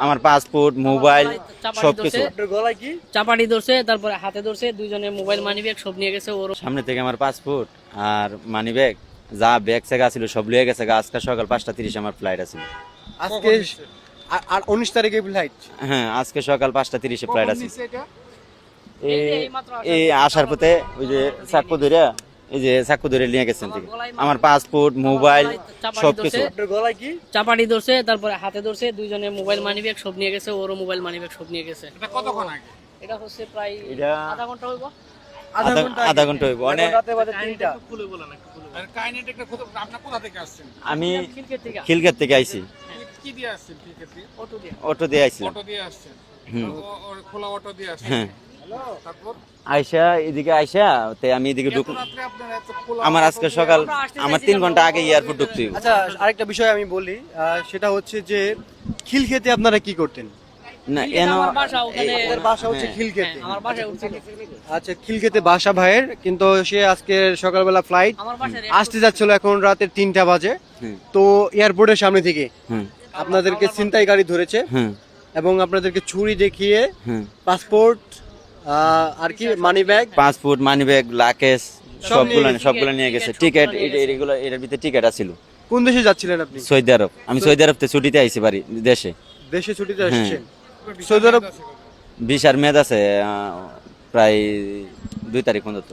আমার passport, mobile সবকিছু। চাপাটি ধরছে, তারপরে হাতে ধরছে, দুইজনে মোবাইল মানি ব্যাগ সব নিয়ে গেছে। ওর সামনে থেকে আমার পাসপোর্ট আর মানি ব্যাগ যা ব্যাগ স্যাগ ছিল সব লিয়ে গেছে। আজকে সকাল 5:30 আমার ফ্লাইট আছে। আজকে আর 19 তারিখে ফ্লাইট। হ্যাঁ, আজকে সকাল 5:30 ফ্লাইট আছে। এই মাত্র এই আসার পথে ওই যে চাকু ধরে, এই যে চাকু ধরে নিয়ে গেছেন থেকে আমার পাসপোর্ট, মোবাইল সবকিছু। গলায় কি? চাপাটি ধরছে, তারপরে হাতে ধরছে, দুইজনে মোবাইল মানি ব্যাগ সব নিয়ে গেছে। ওরও মোবাইল মানি ব্যাগ সব নিয়ে গেছে। এটা কতক্ষণ আগে? এটা হচ্ছে প্রায় এটা আধা ঘন্টা হইব। আধা ঘন্টা হইব। অনেক রাতে বাজে 3টা। আর কাহিনীটা একটু আপনার কোথা থেকে আসছেন? আমি খিলকের থেকে খিলগেট থেকে আইছি, কি দিয়ে আসছেন? টিকিট দিয়ে? অটো দিয়ে। অটো দিয়ে আইছিলাম। অটো দিয়ে আসছেন? হুম। ওর খোলা অটো দিয়ে আসছেন? হ্যাঁ, তারপর আইসা এদিকে আইসা তে আমি এদিকে ঢুক। এত রাত্রে আপনার এত খোলা আমার আজকে অটো দিয়ে সকাল আমরা আসতে আমার 3 চাইছিলাম, ঘন্টা আগে এয়ারপোর্ট ঢুকতে হইব। আচ্ছা, আরেকটা বিষয় আমি বলি, সেটা হচ্ছে যে খিলক্ষেতে আপনারা কি করতেন? না খিলক্ষেতে এনো আমার বাসা ওখানে। আপনাদের বাসা হচ্ছে হ্যাঁ। খিলক্ষেতে। হ্যাঁ, আমার বাসায় উঠছিল। আচ্ছা, খিলক্ষেতে বাসা ভাইয়ের, কিন্তু সে আজকে সকালবেলা ফ্লাইট আমার বাসায় আসতে যাচ্ছিল, এখন রাতের 3টা বাজে। হুম। তো এয়ারপোর্টের সামনে থেকে হুম আপনাদেরকে ছিনতাই গাড়ি ধরেছে হুম এবং আপনাদেরকে ছুরি দেখিয়ে হুম পাসপোর্ট আর কি money bag passport, money bag, luggage নিয়ে সবগুলো নিয়ে গেছে। টিকিট এগুলো এর ভিতরে টিকিট আছিল। কোন দেশে যাচ্ছিলেন আপনি? সৌদি আরব। আমি সৌদি আরব থেকে ছুটিতে আইছি বাড়ি দেশে। দেশে ছুটিতে হ্যাঁ। আসছেন? সৌদি আরব ভিসার মেয়াদ আছে প্রায় 2 তারিখ পর্যন্ত।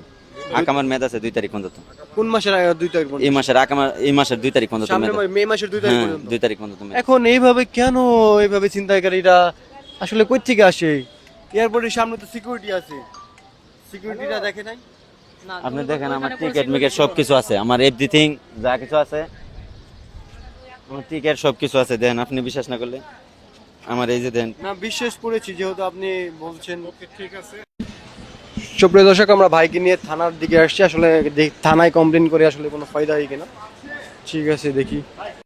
আকামার মেয়াদ আছে 2 তারিখ পর্যন্ত। কোন মাসের 2 তারিখ পর্যন্ত? এই মাসের 2 তারিখ পর্যন্ত সামনের মেয়াদ। মে মাসের 2 তারিখ হ্যাঁ, পর্যন্ত। 2 তারিখ পর্যন্ত মেয়াদ। এখন এইভাবে কেন এইভাবে ছিনতাইকারীরা আসলে কই থেকে আসে? এয়ারপোর্টের সামনে তো সিকিউরিটি আছে, সিকিউরিটিটা দেখে নাই? না, আপনি তুমি দেখেন আমার ওখানে টিকিট বসে মিকেট বসে সবকিছু আছে, আমার এভরিথিং যা কিছু আছে, আমার টিকিট সবকিছু আছে। দেখেন, আপনি বিশ্বাস না করলে আমার এই যে দেন। না, বিশ্বাস করেছি যেহেতু আপনি বলছেন। ঠিক আছে। সুপ্রিয় দর্শক, আমরা ভাইকে নিয়ে থানার দিকে আসছি। আসলে থানায় কমপ্লেন করে আসলে কোনো ফায়দা হয় কিনা। ঠিক আছে, দেখি।